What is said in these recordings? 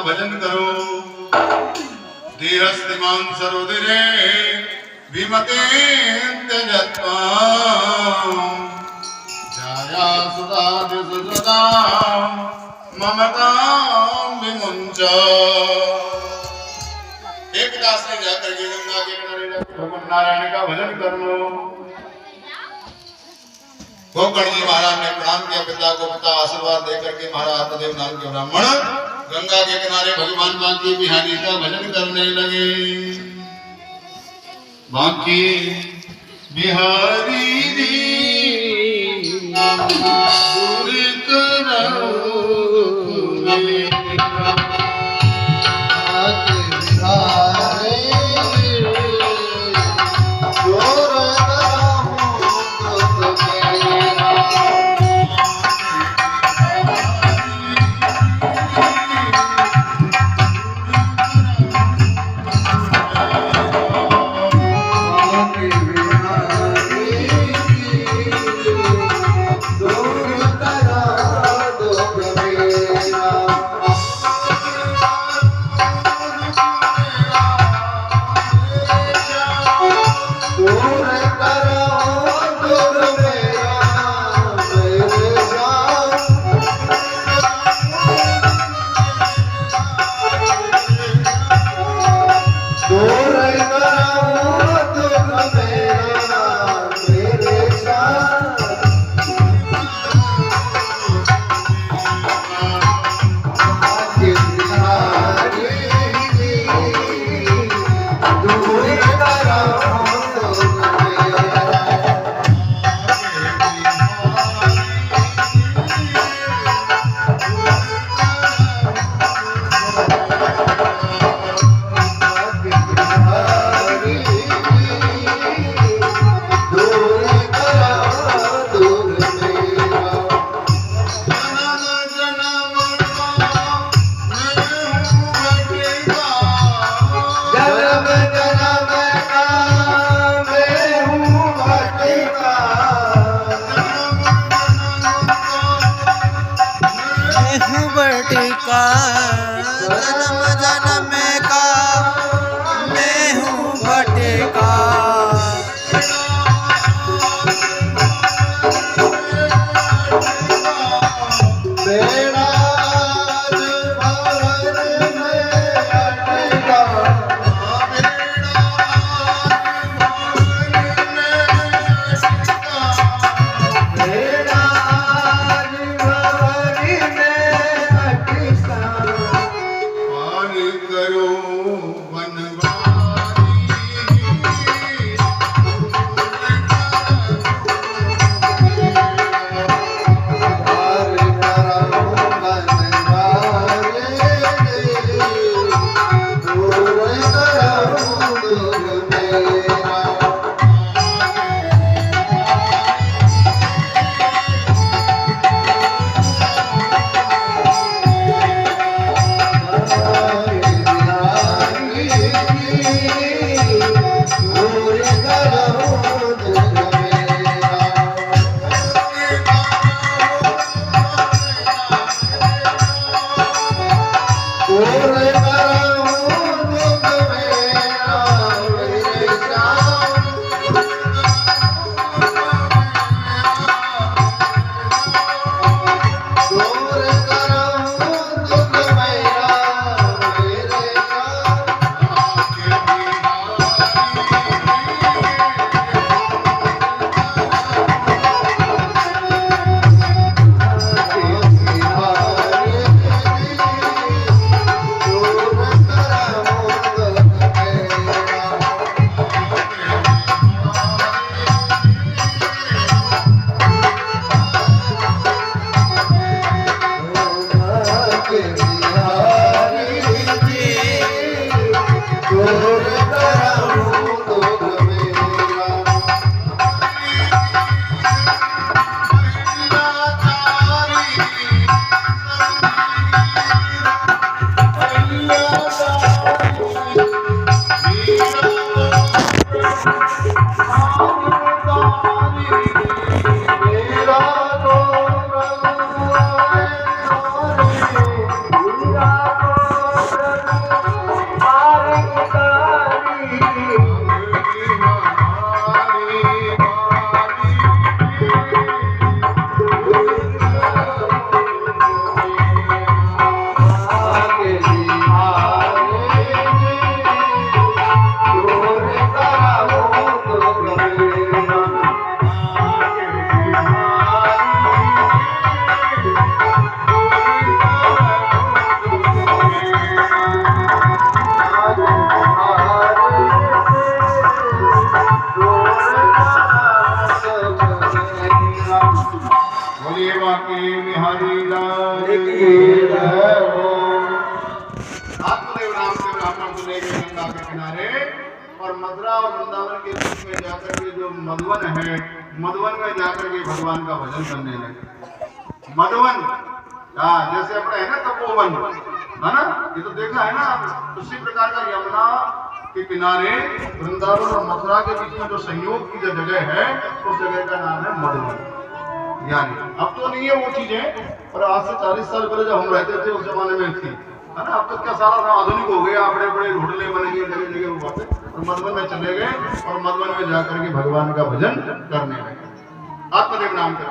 भजन करो। धीरस्तिमान सरोदरे विमते त्यजत्वाम् जाया सुधा दिशुदा ममता विमुंच। एक दास ने जाकर के गंगा के किनारे भगवान नारायण का भजन कर लो। गोकर्ण जी महाराज ने प्रणाम किया पिता को, पिता आशीर्वाद देकर के महाराज आत्मदेव नाम के ब्राह्मण गंगा के किनारे भगवान बांकी बिहारी का भजन करने लगे। बांकी बिहारी दूर करो जन्म जन्म का मैं हूँ भटका। आत्मदेव राम के ब्राह्मण को ले गए गंगा के किनारे और मथुरा और वृंदावन के बीच में जाकर के जो मधुवन है, मधुवन में जाकर के भगवान का भजन करने लगे। मधुवन, हाँ, जैसे अपने है ना तपोवन, है ना, ये तो देखा है ना। उसी प्रकार का यमुना के किनारे वृंदावन और मथुरा के बीच में जो संयोग की जो जगह है, उस जगह का नाम है मधुवन। यानी अब तो नहीं है वो चीजें, पर आज से 40 साल पहले जब हम रहते थे उस जमाने में थी, है ना। अब तो क्या सारा आधुनिक हो गया, बड़े बड़े होटलें बन गई जगह जगह हुआ थे। और मधुवन में चले गए और मधुवन में जाकर के भगवान का भजन करने लगे। आत्मदेव नाम का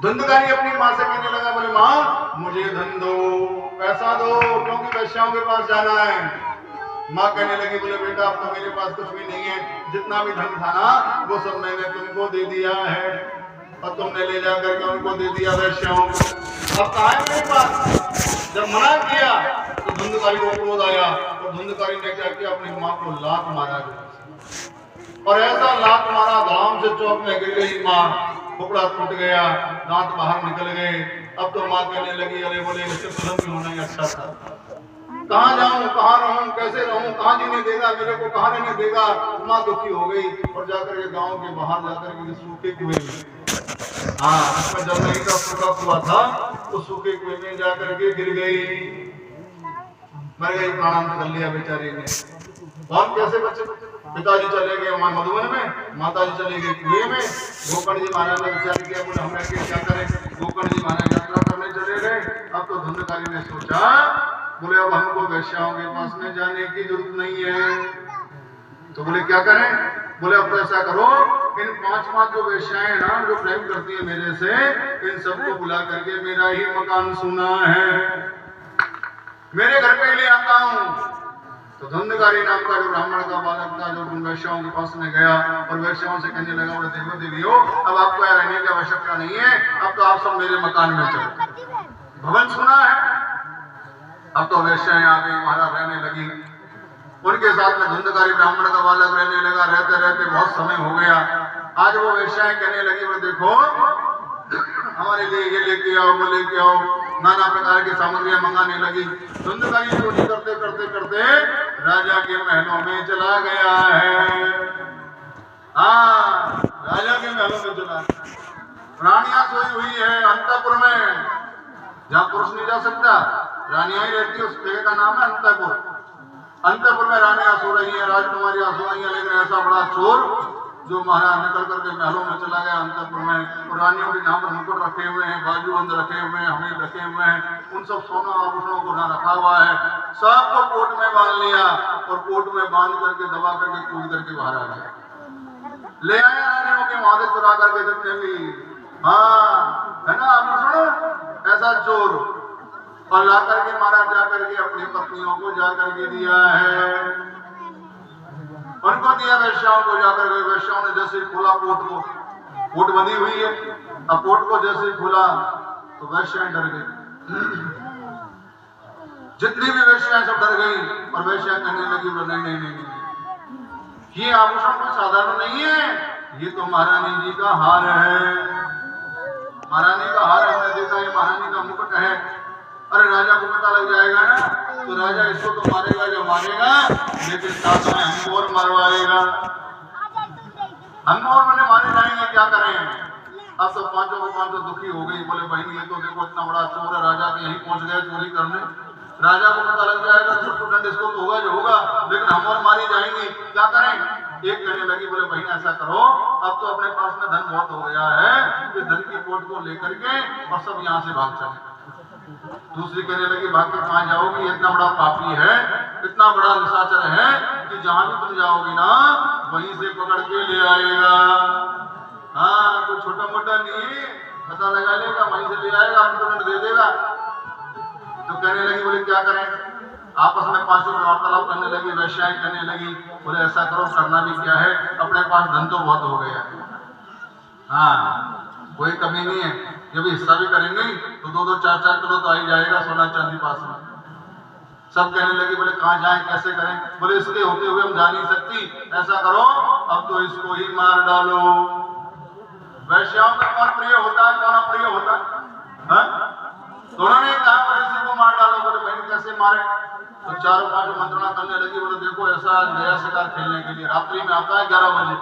धुंधकारी अपनी माँ से कहने लगा, बोले माँ मुझे धन दो, पैसा दो, क्योंकि वैश्याओं के पास जाना है। माँ कहने लगी, बोले बेटा अब तो मेरे पास कुछ भी नहीं है, जितना भी धन था ना वो सब मैंने तुमको दे दिया है और तुमने ले जाकर के उनको दे दिया वैश्याओं को। अब कहाँ है मेरे पास? जब मना किया तो धुंधकारी को क्रोध आया और धुंधकारी ने क्या किया, अपनी माँ को लात मारा और ऐसा लात मारा धाम से चौक में गिर गई माँ, टुकड़ा टूट गया, दांत बाहर निकल गए। अब तो माँ कहने लगी, अरे बोले इससे तुरंत भी होना ही अच्छा था, कहाँ जाऊं, कहाँ रहूं, कैसे रहूं, कहाँ जीने देगा मेरे को, कहाँ रहने देगा। माँ दुखी हो गई और जाकर के गांव के बाहर जाकर के सूखे कुएं में, हाँ, उसमें जब नहीं का सूखा कुआ था, तो सूखे कुएं में जाकर के गिर गई, मर गई, प्राणांत कर लिया बेचारी ने। कौन कैसे बचे? पिताजी चले गए वहां मधुवन में, माताजी चले गई कुएं में। गोकर्ण जी महाराज ने विचार किया, बोले हम ऐसे क्या करें। गोकर्ण जी महाराज यात्रा करने चले गए। अब तो धुंधकारी ने सोचा, बोले अब हमको वैश्याओं के पास में जाने की जरूरत नहीं है, तो बोले क्या करें। बोले अब तो ऐसा करो, इन 5 जो वेश्याएं ना जो प्रेम करती है मेरे से, इन सबको बुला करके मेरा ही मकान सुना है, मेरे घर पे ले आता हूँ। तो धुंधकारी नाम का जो ब्राह्मण का बालक था, जो उन वैश्याओं के पास में गया और वैश्याओं से कहने लगा, बोले देवो देवियों अब आपको यहाँ रहने की आवश्यकता नहीं है, अब तो आप सब मेरे मकान में चलो, भवन सुना है। अब तो वैश्याएं आ गई, वहां रहने लगी, उनके साथ में धुंधकारी ब्राह्मण का बालक रहने लगा। रहते रहते बहुत समय हो गया। आज वो वेश्याएं कहने लगी, बोले देखो हमारे लिए ये लेके आओ, वो लेके आओ, नाना प्रकार की सामग्रियां मंगाने लगी। धुंधकारी चोरी करते करते करते राजा के महलों में चला गया है। हाँ, राजा के महलों में चला, रानियां सोई हुई है अंतपुर में, जहाँ पुरुष नहीं जा सकता, रानियां ही रहती है। उस जगह का नाम है अंतपुर। अंतपुर में रानियां सो रही है, राजकुमारियां सो रही है, लेकिन ऐसा बड़ा चोर जो महाराज निकल करके महलों में चला गया अंतपुर में, और रानियों के यहाँ पर मुकुट रखे हुए हैं, बाजूबंद रखे हुए हैं, हमें रखे हुए हैं, उन सब सोना आभूषणों को ना रखा हुआ है, सबको कोट में बांध लिया और कोट में बांध करके दबा करके कूद करके बाहर आ गया। ले आए रानियों के वहां से चुरा करके जितने भी, हाँ है ना आभूषण, ऐसा चोर, और ला करके महाराज जाकर के अपनी पत्नियों को जाकर के दिया है, उनको दिया वैश्याओं को जाकर के। वैश्याओं ने जैसे खोला कोट को, कोट बंधी हुई है, अब कोट को जैसे खोला तो वैश्याएं डर गई, जितनी भी वैश्याएं सब डर गई और वैश्याएं कहने लगी, नहीं नहीं नहीं, ये आभूषण कोई साधारण नहीं है, ये तो महारानी जी का हार है, महारानी का हार हमने देखा, ये महारानी का मुकुट है। अरे राजा को पता लग जाएगा ना, तो राजा इसको तो मारेगा जो मारेगा, लेकिन साथ में हमको और मरवाएगा, हम और मैंने मारे जाएंगे, क्या करें। अब तो पांचों को पांचों दुखी हो गई, बोले बहन ये तो देखो इतना बड़ा चोर है, राजा के यहीं पहुंच गए चोरी करने, राजा को पता लग जाएगा तो दंड इसको तो होगा जो होगा, लेकिन हम और मारी जाएंगे, क्या करें। एक कहने लगी, बोले बहन ऐसा करो, अब तो अपने पास में धन बहुत हो गया है, कि धन की कोट को लेकर के और सब यहाँ से भाग चले। दूसरी कहने लगी भाग के कहाँ जाओगी, ये इतना बड़ा पापी है, इतना बड़ा निशाचर है कि जहां भी तुम जाओगी ना वहीं से पकड़ के ले आएगा। हाँ, कोई छोटा मोटा नहीं, पता लगा लेगा, वहीं से ले आएगा, आपको तुरंत दे देगा। तो कहने लगी बोले क्या करें, आपस में पांचों में वार्तालाप करने लगी, वैश्याएं करने लगी। बोले ऐसा करो, करना भी क्या है, अपने पास धन तो बहुत हो गया, हाँ कोई कमी नहीं है, जब हिस्सा भी करेंगे तो 2-2 4-4 किलो तो आ ही जाएगा सोना चांदी पास में। सब कहने लगी बोले कहाँ जाएं, कैसे करें। बोले इसके होते हुए हम जा नहीं सकती, ऐसा करो अब तो इसको ही मार डालो। वैश्याओं का कौन प्रिय होता है, कौन अप्रिय होता है? दोनों ने कहा बोले इसी को मार डालो। बोले बहन कैसे मारे, तो 4-5 मंत्रणा करने लगी। बोले देखो ऐसा गया शिकार खेलने के लिए, रात्रि में आता है 11 बजे,